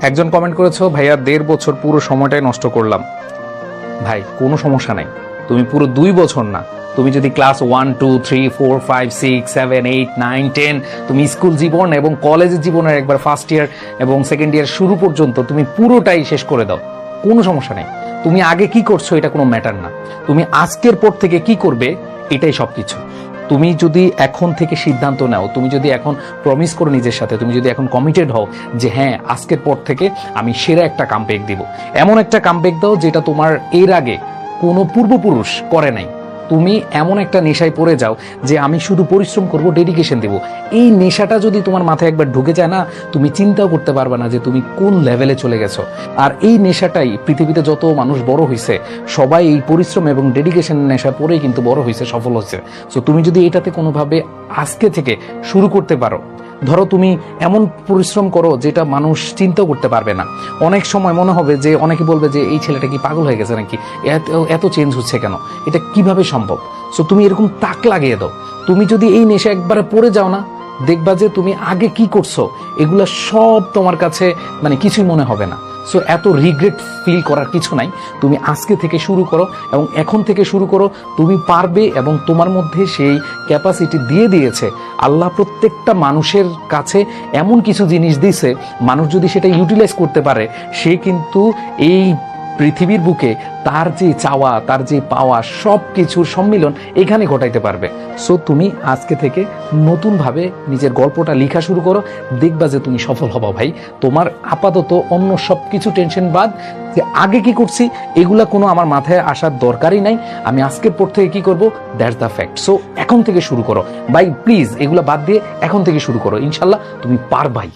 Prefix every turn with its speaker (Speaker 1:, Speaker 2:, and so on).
Speaker 1: একজন কমেন্ট করেছো, ভাইয়া 1.5 বছর পুরো সময়টাই নষ্ট করলাম। ভাই কোনো সমস্যা নাই, তুমি পুরো 2 বছর না, তুমি যদি ক্লাস 1, 2, 3, 4, 5, 6, 7, 8, 9, 10 তুমি স্কুল জীবন এবং কলেজের জীবনের একবার ফার্স্ট ইয়ার এবং সেকেন্ড ইয়ার শুরু পর্যন্ত তুমি পুরোটাই শেষ করে দাও, কোনো সমস্যা নেই। তুমি আগে কি করছো এটা কোনো ম্যাটার না, তুমি আজকের পর থেকে কি করবে এটাই সবকিছু। তুমি যদি এখন থেকে সিদ্ধান্ত নাও, তুমি যদি এখন প্রমিস করো নিজের সাথে, তুমি যদি এখন কমিটেড হও যে হ্যাঁ আজকের পর থেকে আমি সেরা একটা কামব্যাক দিব, এমন একটা কামব্যাক দাও যেটা তোমার এর আগে কোনো পূর্বপুরুষ করে নাই। তুমি এমন একটা নেশায় পড়ে যাও যে আমি শুধু পরিশ্রম করব, ডেডিকেশন দেব। এই নেশাটা যদি তোমার মাথায় একবার ঢুকে যায় না, তুমি চিন্তাও করতে পারবে না যে তুমি কোন লেভেলে চলে গেছো। আর এই নেশাটাই পৃথিবীতে যত মানুষ বড় হয়েছে সবাই এই পরিশ্রম এবং ডেডিকেশন নেশা পরেই কিন্তু বড় হয়েছে, সফল হয়েছে। সো তুমি যদি এটাতে কোনোভাবে আজকে থেকে শুরু করতে পারো, ধরো তুমি এমন পরিশ্রম করো যেটা মানুষ চিন্তাও করতে পারবে না। অনেক সময় মনে হবে যে অনেকে বলবে যে এই ছেলেটা কি পাগল হয়ে গেছে নাকি, এত চেঞ্জ হচ্ছে কেন, এটা কিভাবে সম্ভব। সো তুমি এরকম তাক লাগিয়ে দাও। তুমি যদি এই নেশা একবারে পড়ে যাও না, দেখবা যে তুমি আগে কি করছো এগুলা সব তোমার কাছে মানে কিছুই মনে হবে না। সো এত রিগ্রেট ফিল করার কিছু নাই, তুমি আজকে থেকে শুরু করো এবং এখন থেকে শুরু করো। তুমি পারবে এবং তোমার মধ্যে সেই ক্যাপাসিটি দিয়ে দিয়েছে আল্লাহ। প্রত্যেকটা মানুষের কাছে এমন কিছু জিনিস দিয়েছে, মানুষ যদি সেটা ইউটিলাইজ করতে পারে, সে কিন্তু এই পৃথিবীর বুকে তার যে চাওয়া, তার যে পাওয়া, সব কিছুর সম্মিলন এখানে ঘটাইতে পারবে। সো তুমি আজকে থেকে নতুনভাবে নিজের গল্পটা লেখা শুরু করো, দেখবা যে তুমি সফল হবা। ভাই তোমার আপাতত অন্য সব কিছু টেনশন বাদ, যে আগে কি করছি এগুলা কোনো আমার মাথায় আসার দরকারই নাই। আমি আজকের পর থেকে কি করব, দ্যাটস দ্য ফ্যাক্ট। সো এখন থেকে শুরু করো ভাই, প্লিজ এগুলা বাদ দিয়ে এখন থেকে শুরু করো, ইনশাল্লাহ তুমি পারবাই।